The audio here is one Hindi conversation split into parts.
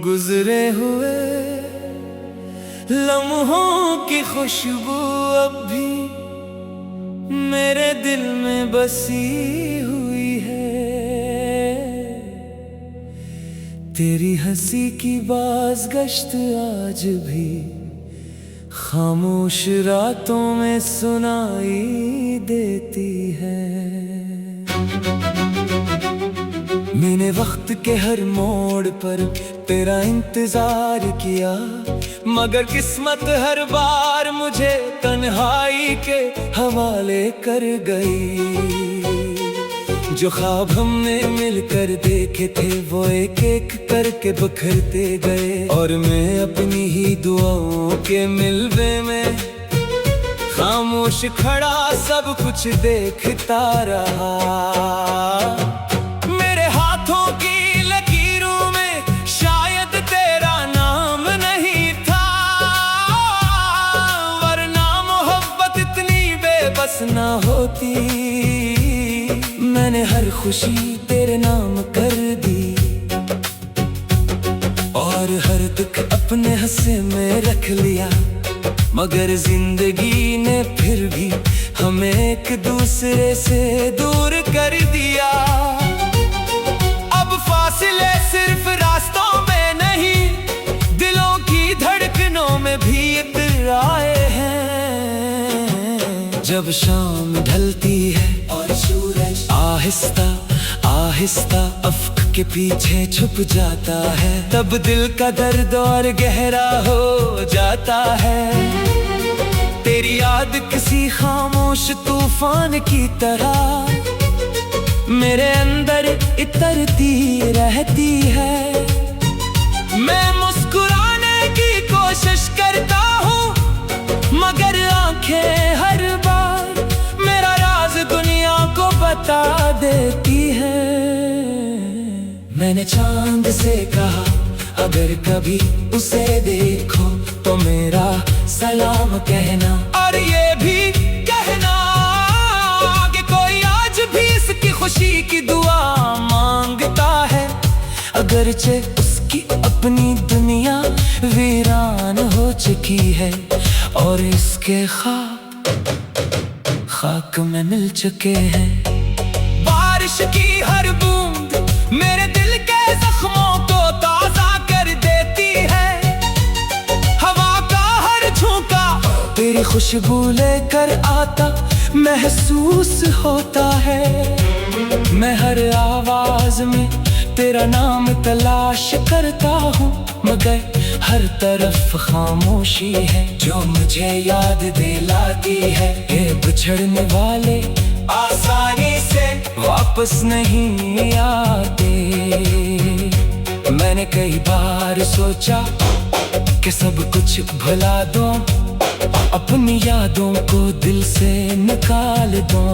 गुजरे हुए लम्हों की खुशबू अब भी मेरे दिल में बसी हुई है। तेरी हंसी की बाज़गश्त आज भी खामोश रातों में सुनाई देती है। मैंने वक्त के हर मोड़ पर तेरा इंतजार किया, मगर किस्मत हर बार मुझे तन्हाई के हवाले कर गई। जो ख्वाब हमने मिलकर देखे थे वो एक एक करके बिखरते गए, और मैं अपनी ही दुआओं के मिलवे में खामोश खड़ा सब कुछ देखता रहा। ना होती मैंने हर खुशी तेरे नाम कर दी, और हर दुख अपने हिस्से में रख लिया, मगर जिंदगी ने फिर भी हमें एक दूसरे से दूर कर दिया। अब फासले सिर्फ रास्तों में नहीं, दिलों की धड़कनों में भी इतराए हैं। जब शाम ढलती है और सूरज आहिस्ता आहिस्ता अफ्क के पीछे छुप जाता है, तब दिल का दर्द और गहरा हो जाता है। तेरी याद किसी खामोश तूफान की तरह मेरे अंदर इतरती रहती है। मैं मुस्कुराने की कोशिश करता हूँ, मगर आंखें हर बार मेरा राज दुनिया को बता देती है। मैंने चांद से कहा अगर कभी उसे देखो तो मेरा सलाम कहना, और ये भी कहना कि कोई आज भी इसकी खुशी की दुआ मांगता है। अगरचे उसकी अपनी दुनिया वीरान हो चुकी है, और इसके खाक में मिल चुके हैं। बारिश की हर बूंद मेरे दिल के जख्मों को ताजा कर देती है। हवा का हर झोंका तेरी खुशबू लेकर आता महसूस होता है। मैं हर आवाज में तेरा नाम तलाश करता हूँ, मगर हर तरफ खामोशी है जो मुझे याद दिलाती है। ये बिछड़ने वाले आसानी से वापस नहीं आते। मैंने कई बार सोचा कि सब कुछ भुला दूं, अपनी यादों को दिल से निकाल दूं,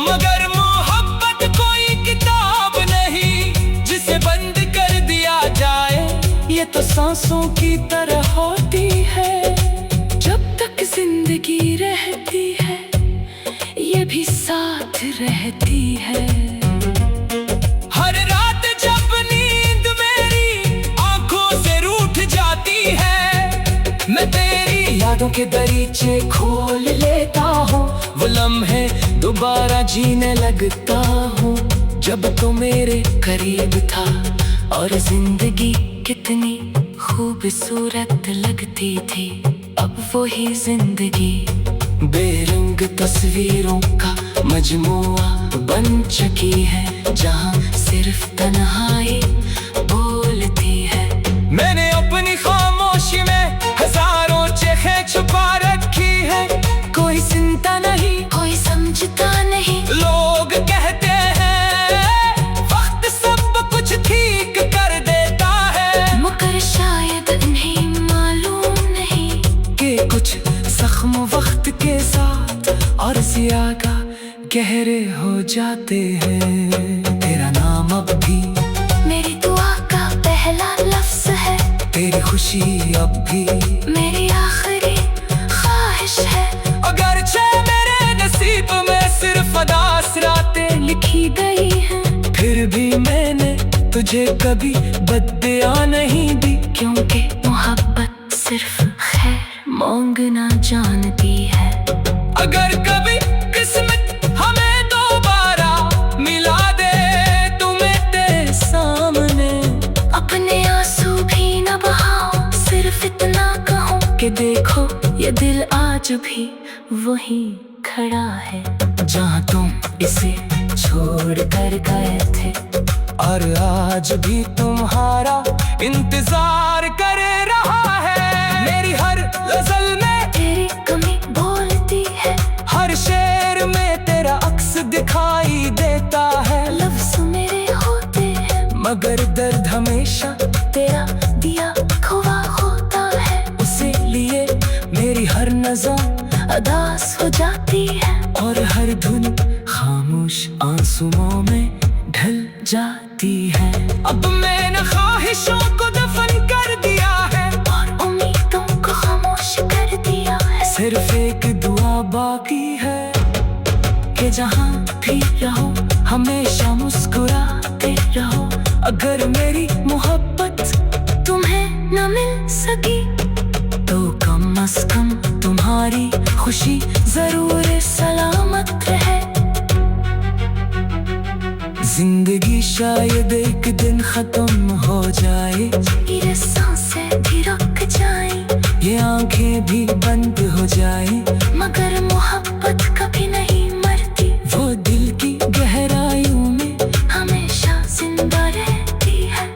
मगर मोहब्बत कोई किताब नहीं जिसे बंद कर दिया जाए। ये तो सांसों की तरह होती है, जब तक जिंदगी रहती है ये भी साथ रहती है। हर रात जब नींद मेरी आंखों से रूठ जाती है, मैं तेरी यादों के दरीचे खोल लेता हूँ। वो लम्हे दोबारा जीने लगता हूँ, जब तो मेरे करीब था और जिंदगी कितनी खूबसूरत लगती थी। अब वही जिंदगी बेरंग तस्वीरों का मजमुआ बन चुकी है, जहाँ सिर्फ तन्हाई बोलती है। मैंने अपनी खामोशी में हजारों चेखें छुपा रखी है, कोई सुनता नहीं कोई समझता नहीं। लोग कहते हैं वक्त सब कुछ ठीक कर देता है, मगर शायद इन्हें मालूम नहीं कि कुछ जख्म वक्त के साथ और ज्यादा गहरे हो जाते हैं। तेरा नाम अब भी मेरी दुआ का पहला लफ्ज है, तेरी खुशी अब भी मेरी आखिरी ख्वाहिश है। अगरचे मेरे नसीब में सिर्फ अदास रातें लिखी गई हैं, फिर भी मैं तुझे कभी बददुआ नहीं दी, क्योंकि मोहब्बत सिर्फ खैर मांगना जानती है। अगर कभी किस्मत हमें दोबारा मिला दे तुम्हें तेरे सामने, अपने आंसू भी न बहाओ, सिर्फ इतना कहो कि देखो ये दिल आज भी वहीं खड़ा है जहाँ तुम इसे छोड़ कर गए थे। और आज भी तुम्हारा इंतजार कर रहा है। मेरी हर गजल में तेरी कमी बोलती है, हर शेर में तेरा अक्स दिखाई देता है। लफ्ज़ मेरे होते हैं मगर दर्द हमेशा तेरा दिया खुआ होता है। उसे लिए मेरी हर नज़र अदास हो जाती है और हर धुन खामोश आंसुओं में ढल जाती है। अब मैंने ख्वाहिशों को दफन कर दिया है और उम्मीदों को खामोश कर दिया है। सिर्फ एक दुआ बाकी है कि जहाँ भी रहो हमेशा मुस्कुराते रहो। अगर मेरी मोहब्बत तुम्हें न मिल सकी तो कम से कम तुम्हारी खुशी जरूर सलामत रहे। जिंदगी शायद एक दिन खत्म हो जाए, ये सांसें भी रुक जाएं, ये आंखें भी बंद हो जाए, मगर मोहब्बत कभी नहीं मरती। वो दिल की गहराइयों में हमेशा जिंदा रहती है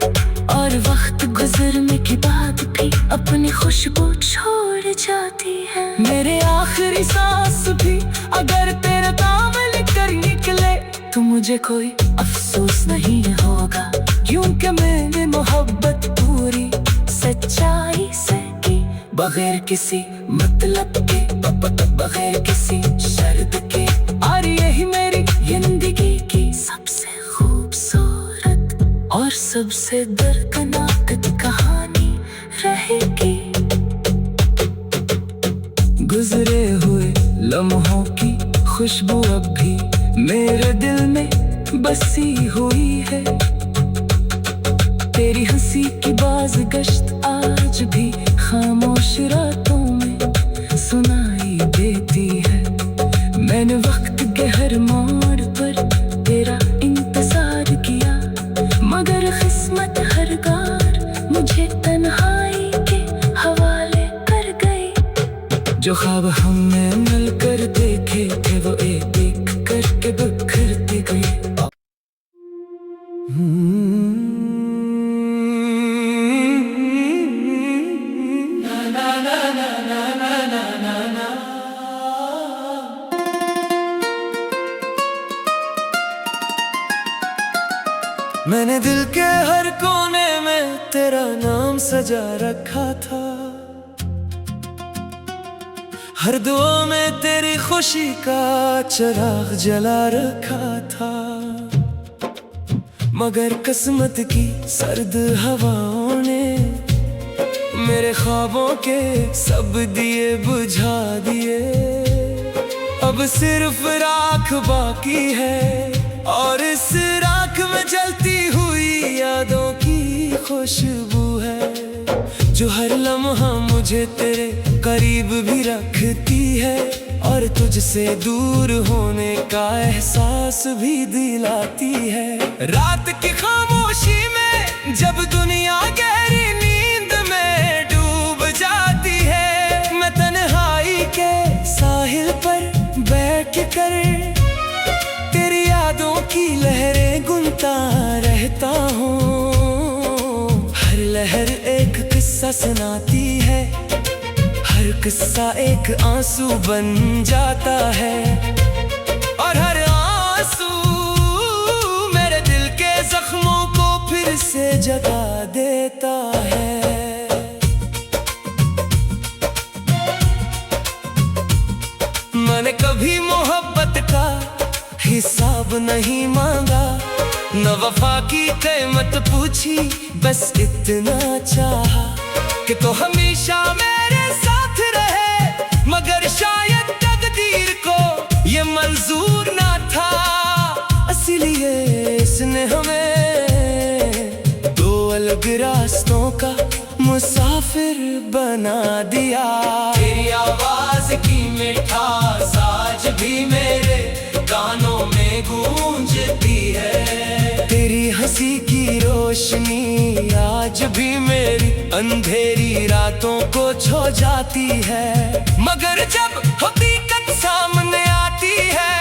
और वक्त गुजरने के बाद भी अपनी खुशबू छोड़ जाती है। मेरे आखिरी सांस भी अगर तेरे नाम लिखकर निकले तो मुझे कोई अफसोस नहीं होगा, क्योंकि मैंने मोहब्बत पूरी सच्चाई से की, बगैर किसी मतलब के, बगैर किसी शर्त के। और यही मेरी जिंदगी की सबसे खूबसूरत और सबसे दर्दनाक कहानी रहेगी। गुजरे हुए लम्हों की खुशबू अब भी मेरे दिल में बसी हुई है। तेरी हंसी की बाज़गश्त आज भी खामोश रातों में सुनाई देती है। मैंने वक्त के हर मोड़ पर तेरा इंतजार किया, मगर किस्मत हर बार मुझे तन्हाई के हवाले कर गई। जो ख्वाब हमने मिलकर देखे थे वो एक एक करके बिखरते गए। मैंने दिल के हर कोने में तेरा नाम सजा रखा था, हर दुआ में तेरी खुशी का चिराग जला रखा था। मगर किस्मत की सर्द हवाओं ने मेरे ख्वाबों के सब दिए बुझा दिए। अब सिर्फ राख बाकी है और इस राख में जलती हुई यादों की खुशबू है, जो हर लम्हा मुझे तेरे करीब भी रखती है और तुझसे दूर होने का एहसास भी दिलाती है। रात की खामोशी में जब दुनिया गहरी नींद में डूब जाती है, मैं तन्हाई के साहिल पर बैठ कर तेरी यादों की लहरें गुनता रहता हूँ। हर लहर एक किस्सा सुनाती है, हर किस्सा एक आंसू बन जाता है और हर आंसू मेरे दिल के जख्मों को फिर से जगा देता है। मैंने कभी मोहब्बत का हिसाब नहीं मांगा, न वफा की कीमत पूछी, बस इतना चाहा कि तो हमेशा मेरे साथ रहे। मगर शायद तकदीर को ये मंजूर ना था, इसलिए इसने हमें अलग रास्तों का मुसाफिर बना दिया। तेरी आवाज की मिठास आज भी मेरे कानों में गूंजती है। तेरी हंसी की रोशनी आज भी मेरी अंधेरी रातों को छो जाती है। मगर जब हकीकत सामने आती है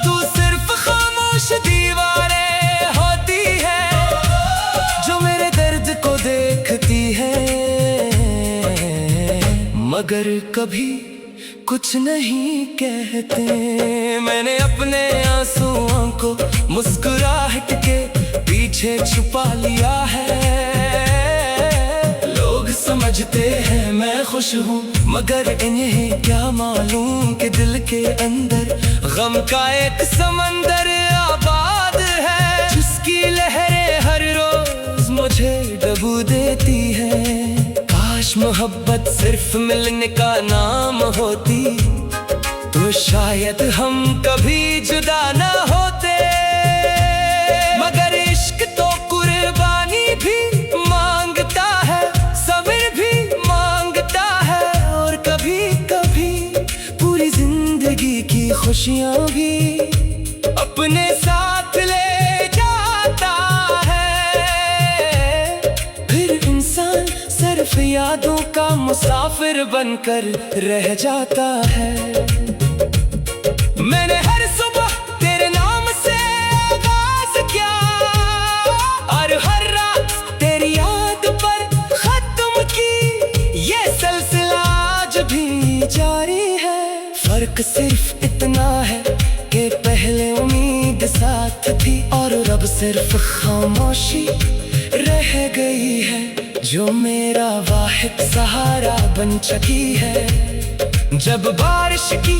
तू सिर्फ खामोश दीवारें होती है जो मेरे दर्द को देखती है मगर कभी कुछ नहीं कहते। मैंने अपने आंसुओं को मुस्कुराहट के पीछे छुपा लिया है। लोग समझते हैं मैं खुश हूँ मगर इन्हें क्या मालूम कि दिल के अंदर गम का एक समंदर आबाद है जिसकी लहरें हर रोज मुझे डुबो देती है। काश मोहब्बत सिर्फ मिलने का नाम होती तो शायद हम कभी जुदा न होते। मगर इश्क तो कुर्बानी भी मांगता है, सब्र भी मांगता है और कभी कभी पूरी जिंदगी की खुशियां भी अपने साथ ले जाता है। फिर इंसान सिर्फ यादों का मुसाफिर बनकर रह जाता है। मैंने हर सुबह तेरे नाम से आगाज किया और हर रात तेरी याद पर खत्म की। ये सिलसिला आज भी जारी है। फर्क सिर्फ इतना है कि पहले उम्मीद साथ थी और अब सिर्फ खामोशी रह गई है जो मेरा वाहिद सहारा बन चुकी है। जब बारिश की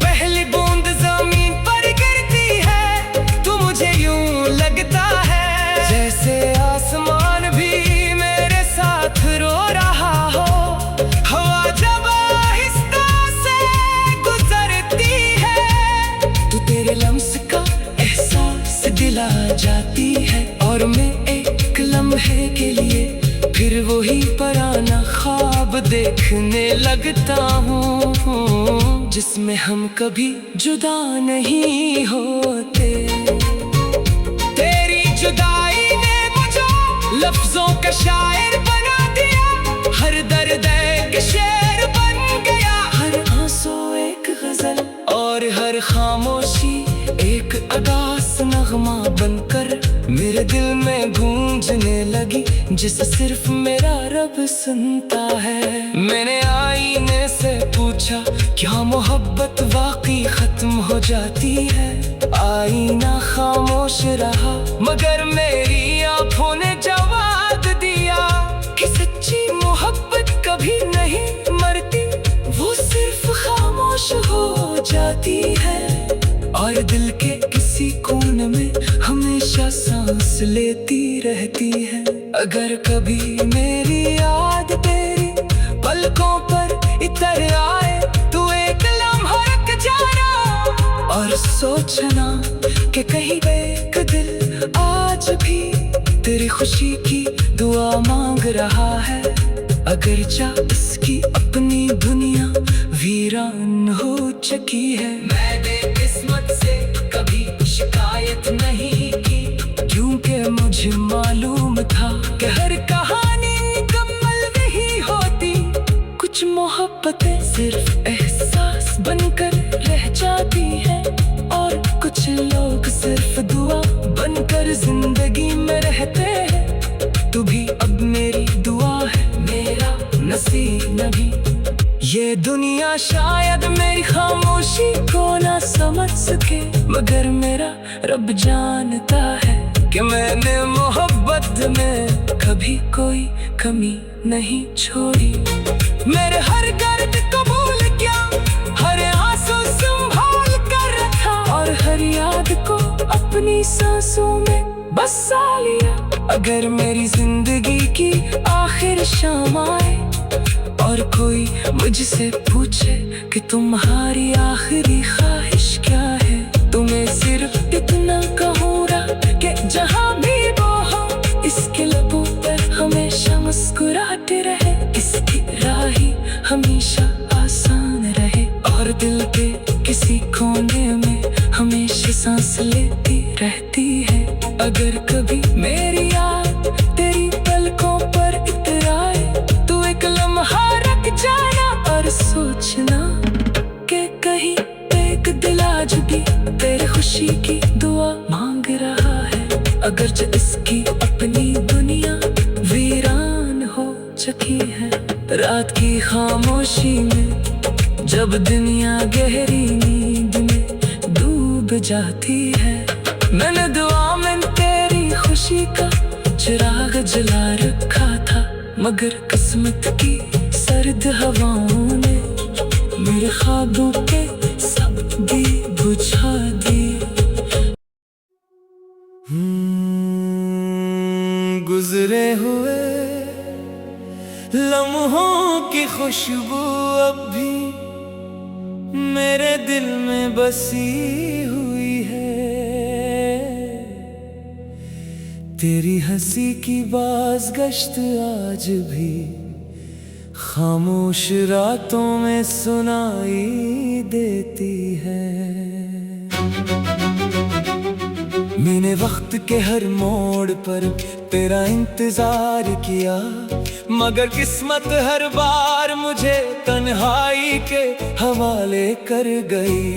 पहली बूंद जमीन पर गिरती है तो मुझे यूं लगता है जैसे आसमान भी मेरे साथ रो रहा हो। हवा जब आहिस्ता से गुजरती है तो तेरे लम्स का एहसास दिला जाती है और मैं एक लम्हे के लिए फिर वही पुराना ख्वाब देखने लगता हूँ जिसमें हम कभी जुदा नहीं होते। तेरी जुदाई ने मुझे लफ्जों का शायर बना दिया। हर दर्द एक शेर बन गया, हर आंसू एक गजल और हर खामोशी एक अदास नगमा बनकर मेरे दिल में गूंजने लगी जिसे सिर्फ मेरा रब सुनता है। मैंने आईने से पूछा क्या मोहब्बत वाकई खत्म हो जाती है। आईना खामोश रहा मगर मेरी आंखों ने जवाब दिया कि सच्ची मोहब्बत कभी नहीं मरती, वो सिर्फ खामोश हो जाती है और दिल के किसी कोने में हमेशा सांस लेती रहती है। अगर कभी मेरी याद तेरी पलकों पर इतर आए तो एक लम्हा रुक जाना और सोचना कि कहीं एक दिल आज भी तेरी खुशी की दुआ मांग रहा है। अगर जा इसकी अपनी दुनिया वीरान हो चुकी है। मैंने किस्मत से कभी शिकायत नहीं की क्योंकि मुझे मालूम था कि हर कहानी मुकम्मल नहीं होती। कुछ मोहब्बतें सिर्फ एहसास बनकर रह जाती हैं और कुछ लोग सिर्फ दुआ बनकर जिंदगी में रहते हैं। तू भी अब मेरी दुआ है, मेरा नसीब भी। ये दुनिया शायद मेरी खामोशी को ना समझ सके मगर मेरा रब जानता है कि मैंने मोहब्बत में कभी कोई कमी नहीं छोड़ी। मेरे हर दर्द कबूल किया, हर आंसू संभाल कर रखा और हर याद को अपनी सांसों में बसा लिया। अगर मेरी जिंदगी की आखिर शाम आए और कोई मुझसे पूछे कि तुम्हारी आखिरी ख्वाहिश क्या है तो मैं सिर्फ इतना कहूँगा कि जहाँ भी वो हो इसके लब रहती है। अगर कभी मेरी याद तेरी पलकों पर इतराए तो एक लम्हा रख जाना और सोचना कि कहीं एक दिल आज भी तेरी खुशी की दुआ मांग रहा है। अगरचे इसकी अपनी दुनिया वीरान हो चुकी है, रात की खामोशी में जब दुनिया गहरी नींद में डूब जाती है, मैंने दुआ में तेरी खुशी का चिराग जला रखा था, मगर किस्मत की सर्द हवाओं ने मेरे ख्वाबों के सब दिए बुझा दिए। गुजरे हुए लम्हों की खुशबू अब भी मेरे दिल में बसी हुई है। तेरी हंसी की बाज़गश्त आज भी खामोश रातों में सुनाई देती है। मैंने वक्त के हर मोड़ पर तेरा इंतजार किया, मगर किस्मत हर बार मुझे तन्हाई के हवाले कर गई।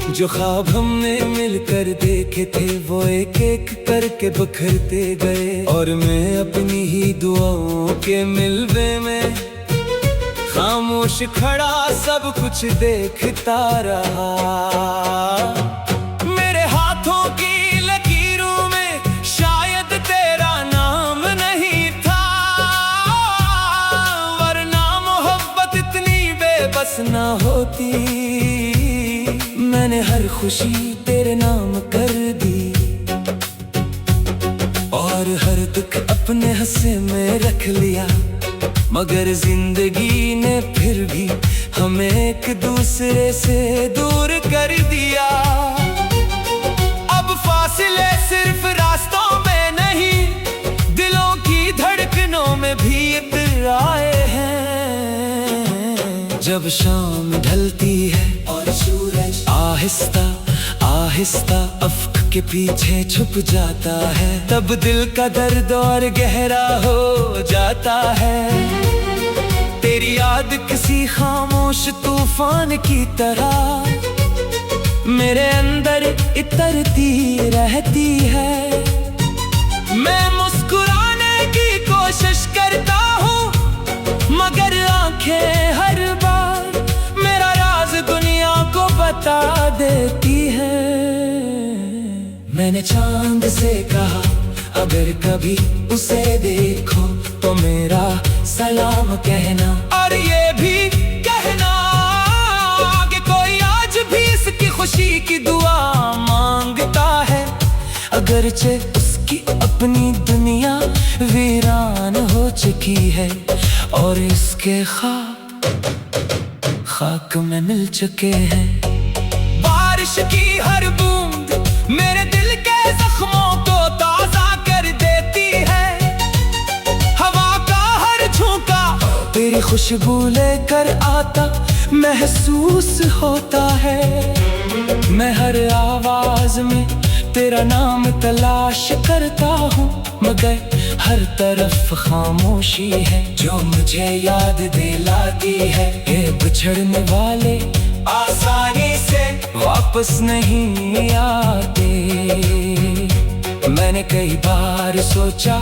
जो ख्वाब हमने मिलकर देखे थे वो एक एक करके बिखरते गए, और मैं अपनी ही दुआओं के मिलवे में खामोश खड़ा सब कुछ देखता रहा। मेरे हाथों की लकीरों में शायद तेरा नाम नहीं था, वरना मोहब्बत इतनी बेबस ना होती। मैंने हर खुशी तेरे नाम कर दी और हर दुख अपने हिस्से में रख लिया, मगर जिंदगी ने फिर भी हमें एक दूसरे से दूर कर दिया। अब फासले सिर्फ रास्तों में नहीं, दिलों की धड़कनों में भी इतर आए हैं। जब शाम ढलती है और सूरज आहिस्ता आहिस्ता अफ्क के पीछे छुप जाता है, तब दिल का दर्द और गहरा हो जाता है। तेरी याद किसी खामोश तूफान की तरह मेरे अंदर इतरती रहती है। मैं मुस्कुराने की कोशिश करता हूँ, मगर आंखें हर बार मेरा राज दुनिया को बता देती है। मैंने चांद से कहा अगर कभी उसे देखो तो मेरा सलाम कहना, और ये भी कहना कि कोई आज भी इसकी खुशी की दुआ मांगता है। अगरचे उसकी अपनी दुनिया वीरान हो चुकी है, और इसके ख्वाब खाक में मिल चुके हैं। बारिश की हर बूंद मेरे दिल के जख्मों को ताजा कर देती है, हवा का हर झोंका तेरी खुशबू लेकर आता महसूस होता है। मैं हर आवाज में तेरा नाम तलाश करता हूँ, मगर हर तरफ खामोशी है जो मुझे याद दिलाती है। ये बिछड़ने वाले आसानी से वापस नहीं आते। मैंने कई बार सोचा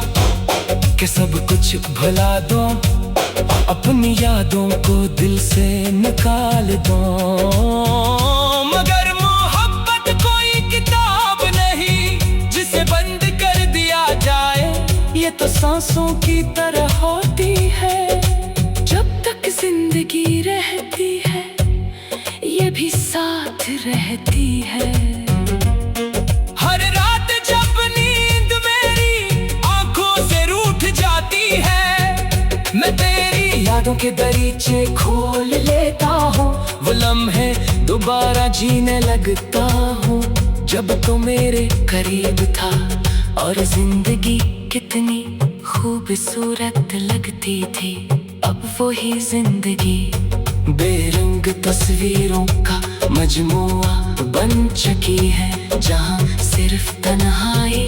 कि सब कुछ भुला दूं, अपनी यादों को दिल से निकाल दूं, मगर मोहब्बत कोई किताब नहीं जिसे बंद कर दिया जाए। ये तो सांसों की तरह होती है, जब तक जिंदगी रहती है ये भी साथ रहती है। हर रात जब नींद मेरी आंखों से रूठ जाती है, मैं तेरी यादों के दरीचे खोल लेता हूँ। वो लम्हे दोबारा जीने लगता हूँ जब तो मेरे करीब था, और जिंदगी कितनी खूबसूरत लगती थी। अब वही जिंदगी बेरंग तस्वीरों का मजमुआ बन चुकी है। जहाँ सिर्फ तन्हाई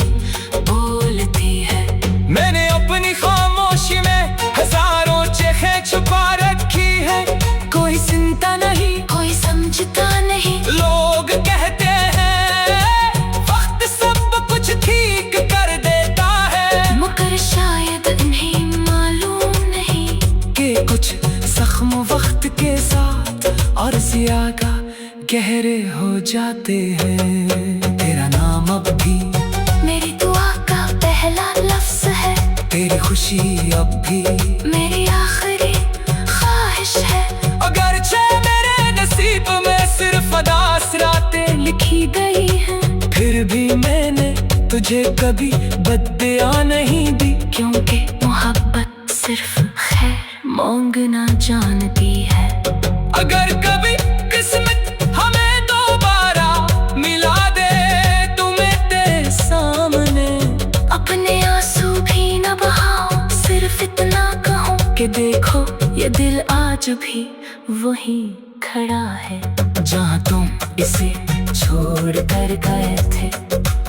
बोलती है। मैंने अपनी खामोशी में हजारों चेखें छुपा रखी है। कोई सुनता नहीं, कोई समझता नहीं। लोग कहते हैं वक्त सब कुछ ठीक कर देता है, मगर शायद इन्हें मालूम नहीं कि कुछ जख्म वक्त के साथ और ज्यादा गहरे हो जाते हैं। तेरा नाम अब भी मेरी दुआ का पहला लफ्ज है, तेरी खुशी अब भी मेरी आखिरी ख्वाहिश है। अगरचे मेरे नसीब में सिर्फ अदास रातें लिखी गई है, फिर भी मैंने तुझे कभी बद्दुआ नहीं दी, क्योंकि मोहब्बत सिर्फ खैर मांगना जानती है। अगर कभी किस्मत हमें दोबारा मिला दे तुम्हें तेरे सामने, अपने आंसू भी न बहाओ, सिर्फ इतना कहूँ कि देखो ये दिल आज भी वहीं खड़ा है, जहाँ तुम इसे छोड़ कर गए थे।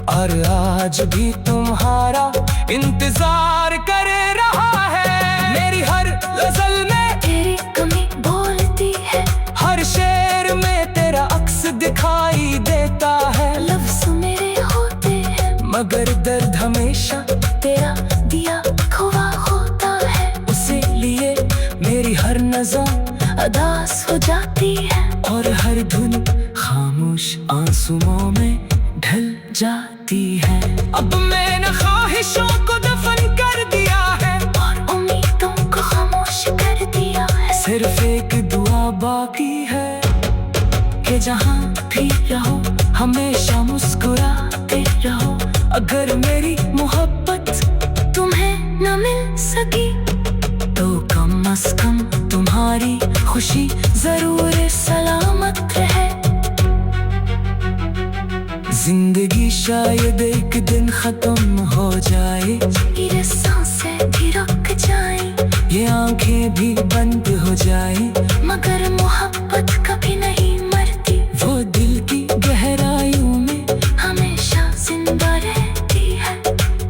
और आज भी तुम्हारा इंतजार कर रहा है। मेरी हर गजल में तेरी कमी बोलती है, हर शेर में तेरा अक्स दिखाई देता है। लफ्ज मेरे होते हैं मगर दर्द हमेशा तेरा दिया खुआ होता है, उसे लिए मेरी हर नज़र अदास हो जाती है, और हर धुन खामोश आंसुओं में ढल जाती है। अब मैंने ख्वाहिशों को दफन कर दिया है और उम्मीदों को खामोश कर दिया है। सिर्फ एक दुआ बाकी है कि जहाँ भी रहो हमेशा मुस्कुराते रहो। अगर मेरी मोहब्बत तुम्हें न मिल सकी तो कम से कम तुम्हारी खुशी जरूर सलामत रहे। जिंदगी शायद एक दिन खत्म हो जाए, ये सांसें भी रुक जाएं, ये आंखें भी बंद हो जाए, मगर मोहब्बत कभी नहीं मरती, वो दिल की गहराइयों में हमेशा जिंदा रहती है।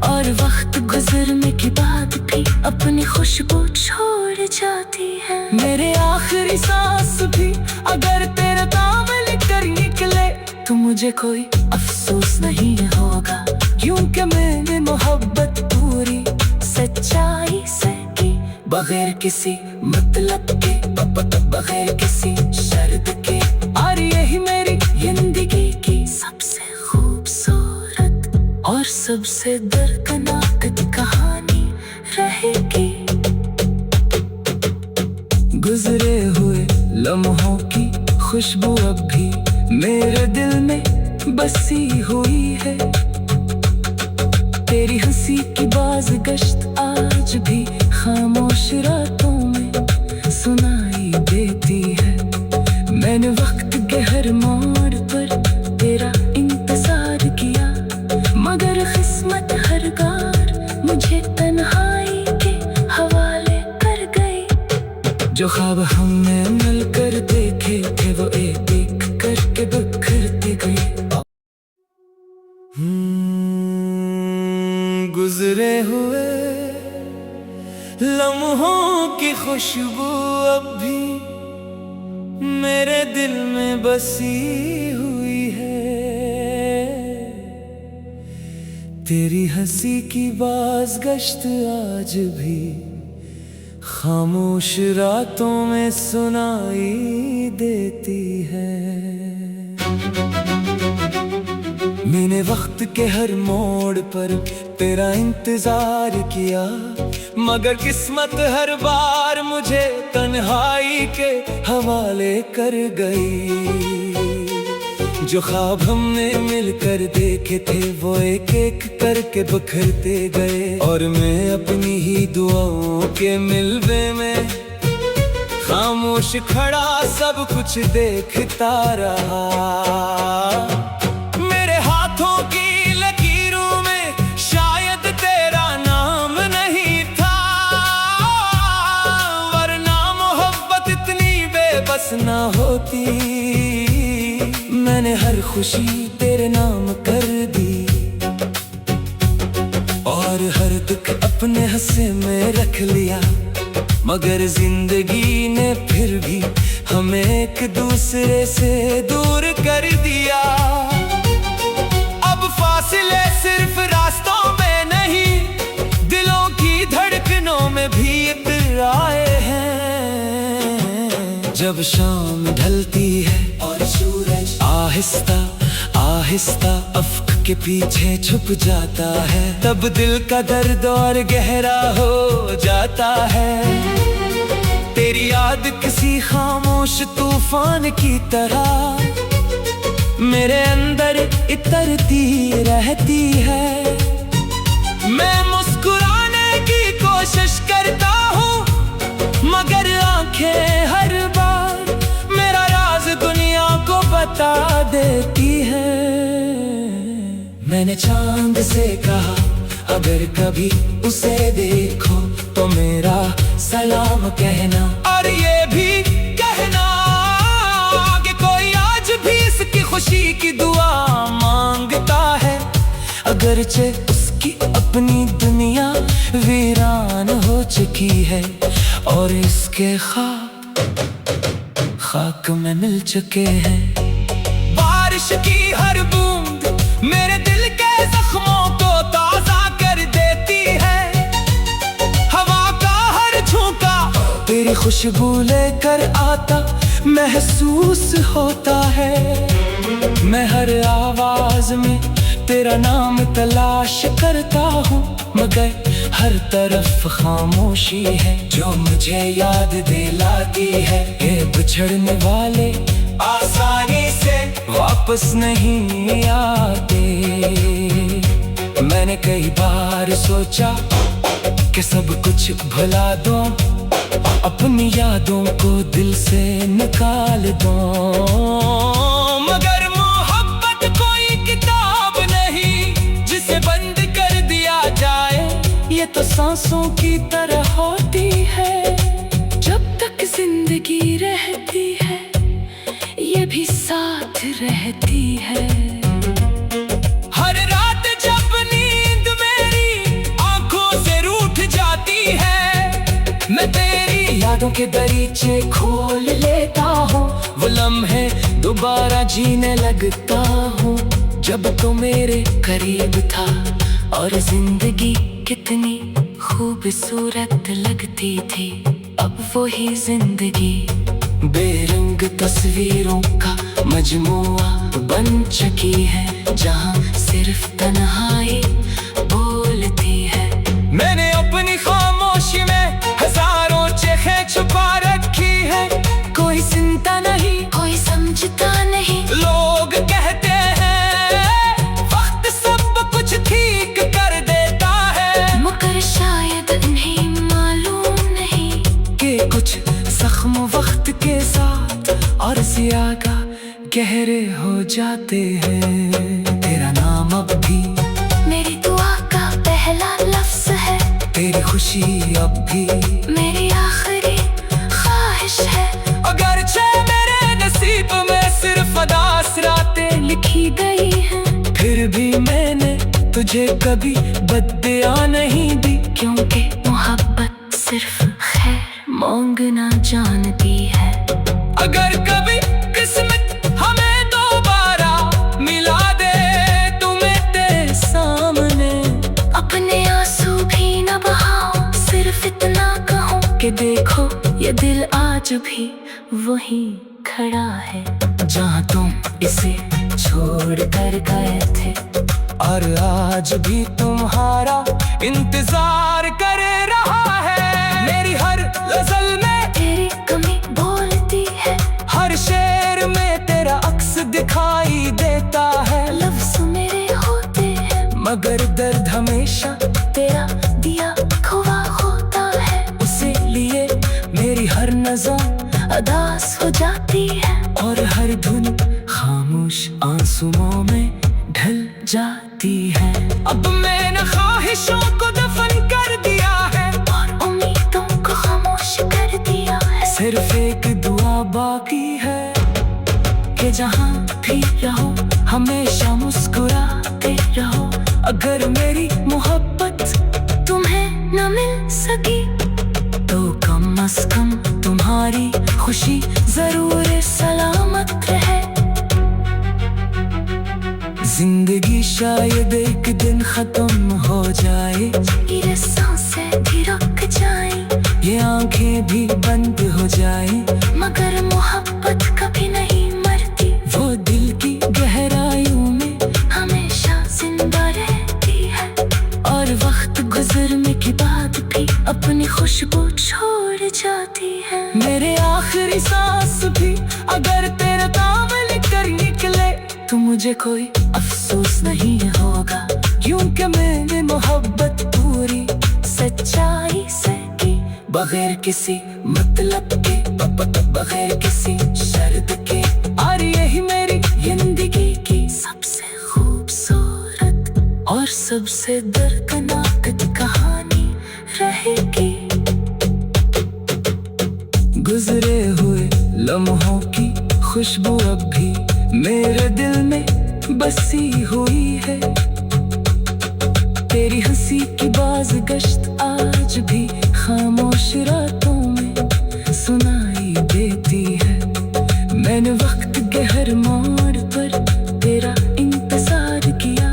और वक्त गुजरने के बाद भी अपनी खुशबू छोड़ जाती है। मेरे आखिरी सांस भी अगर तेरे नाम लिखकर निकले तो मुझे कोई अफसोस नहीं होगा, क्योंकि मैंने मोहब्बत पूरी सच्चाई से की, बगैर किसी मतलब के, बगैर किसी शर्त के। और यही मेरी जिंदगी की सबसे खूबसूरत और सबसे दर्दनाक कहानी रहेगी। गुजरे हुए लम्हों की खुशबू अब भी मेरे दिल में बसी हुई है। तेरी हंसी की बाज़गश्त आज भी खामोश रातों में सुनाई देती है। मैंने वक्त के हर मोड़ पर तेरा इंतजार किया, मगर किस्मत हर बार मुझे तन्हाई के हवाले कर गई। जो ख्वाब हमने मिलकर देखे थे वो एक एक करके बिखरते गए। गुजरे हुए लम्हों की खुशबू अब भी मेरे दिल में बसी हुई है। तेरी हंसी की बाज़गश्त आज भी खामोश रातों में सुनाई देती है। मैंने वक्त के हर मोड़ पर तेरा इंतजार किया, मगर किस्मत हर बार मुझे तन्हाई के हवाले कर गई। जो ख्वाब हमने मिलकर देखे थे वो एक एक करके बिखरते गए, और मैं अपनी ही दुआओं के मिलवे में खामोश खड़ा सब कुछ देखता रहा। मेरे हाथों की लकीरों में शायद तेरा नाम नहीं था, वरना मोहब्बत इतनी बेबस ना होती। मैंने हर खुशी तेरे नाम दुख अपने हंसे में रख लिया, मगर जिंदगी ने फिर भी हमें एक दूसरे से दूर कर दिया। अब फासले सिर्फ रास्तों में नहीं, दिलों की धड़कनों में भी इतर आए हैं। जब शाम ढलती है और सूरज आहिस्ता आहिस्ता अफ्क के पीछे छुप जाता है, तब दिल का दर्द और गहरा हो जाता है। तेरी याद किसी खामोश तूफान की तरह मेरे अंदर इतरती रहती है। मैं मुस्कुराने की कोशिश करता हूँ, मगर आंखें हर बार मेरा राज दुनिया को बता देती है। मैंने चांद से कहा अगर कभी उसे देखो तो मेरा सलाम कहना, और ये भी कहना कि कोई आज भी इसकी खुशी की दुआ मांगता है। अगरचे उसकी अपनी दुनिया वीरान हो चुकी है और इसके खाक में मिल चुके हैं। बारिश की हर बूंद मेरे दिल के जख्मों को ताजा कर देती है। हवा का हर झोंका तेरी खुशबू लेकर आता महसूस होता है। मैं हर आवाज में तेरा नाम तलाश करता हूँ, मगर हर तरफ खामोशी है जो मुझे याद दिलाती है। ये बिछड़ने वाले आसानी से वापस नहीं आते। मैंने कई बार सोचा कि सब कुछ भुला दूं, अपनी यादों को दिल से निकाल दूं, मगर मोहब्बत कोई किताब नहीं जिसे बंद कर दिया जाए। ये तो सांसों की तरह होती है, जब तक जिंदगी रहती है ये भी साथ रहती है। हर रात जब नींद मेरी आंखों से रूठ जाती है, मैं तेरी यादों के दरीचे खोल लेता हूँ। वो लम्हे दोबारा जीने लगता हूँ जब तो मेरे करीब था और जिंदगी कितनी खूबसूरत लगती थी। अब वही जिंदगी बेरंग तस्वीरों का मजमुआ बन चुकी है, जहाँ सिर्फ तन्हाई बोलती है। मैंने अपनी खामोशी में हजारों चेखें छुपा रखी है, कोई सुनता नहीं कोई समझता नहीं। लोग कहते हैं वक्त सब कुछ ठीक कर देता है, मगर शायद इन्हें मालूम नहीं कि कुछ जख्म वक्त के साथ और ज्यादा गहरे हो जाते हैं। तेरा नाम अब भी मेरी दुआ का पहला लफ्ज है, तेरी खुशी अब भी मेरी आखिरी ख्वाहिश है। अगरचे मेरे नसीब में सिर्फ अदास रातें लिखी गई हैं, फिर भी मैंने तुझे कभी बद्दुआ नहीं दी, क्योंकि मोहब्बत सिर्फ खैर मांगना जानती है। अगर कभी किस्मत हमें दोबारा मिला दे तुम्हें तेरे सामने, अपने आंसू भी न बहाओ, सिर्फ इतना कहूँ कि देखो ये दिल आज भी वहीं खड़ा है जहाँ तुम इसे छोड़ कर गए थे, और आज भी तुम्हारा इंतजार कर रहा है। मेरी हर गजल में तेरी कमी बोलती है, हर शेर में तेरा अक्स दिखाई देता है। लफ्ज मेरे होते हैं मगर दर्द हमेशा तेरा दिया खुआ होता है। उसे लिए मेरी हर नज़र अदास हो जाती है और हर धुन खामोश आंसुओं में ढल जाती है। अब मैंने ख्वाहिशों को दफन कर दिया है और उम्मीदों को खामोश कर दिया है। सिर्फ एक दुआ बाकी है कि जहाँ भी रहो हमेशा मुस्कुराते रहो। अगर मेरी मोहब्बत तुम सकी तो कम से कम तुम्हारी खुशी जरूर सलामत रहे। जिंदगी शायद एक दिन खत्म हो जाए, ये सांसें भी रुक जाए, ये आंखें भी बंद हो जाए, मगर मोहब्बत कभी नहीं मरती, वो दिल की गहराइयों में हमेशा जिंदा रहती है। और वक्त गुजरने के बाद भी अपनी खुशबू छोड़ जाती है। मेरे आखिरी सांस भी अगर तेरे नाम लेकर निकले तो मुझे कोई अफसोस नहीं होगा, क्योंकि मैंने मोहब्बत पूरी सच्चाई से की, बगैर किसी मतलब के, बगैर किसी शर्त के। और यही मेरी जिंदगी की सबसे खूबसूरत और सबसे दर्दनाक कहानी रहेगी। गुजरे हुए लम्हों की खुशबू अब भी मेरे दिल में बसी हुई है, तेरी हंसी की बाज़गश्त आज भी खामोश रातों में सुनाई देती है। मैंने वक्त के हर मोड़ पर तेरा इंतजार किया,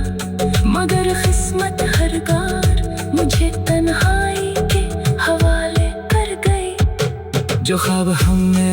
मगर किस्मत हर बार मुझे तन्हाई के हवाले कर गई। जो ख्वाब हमने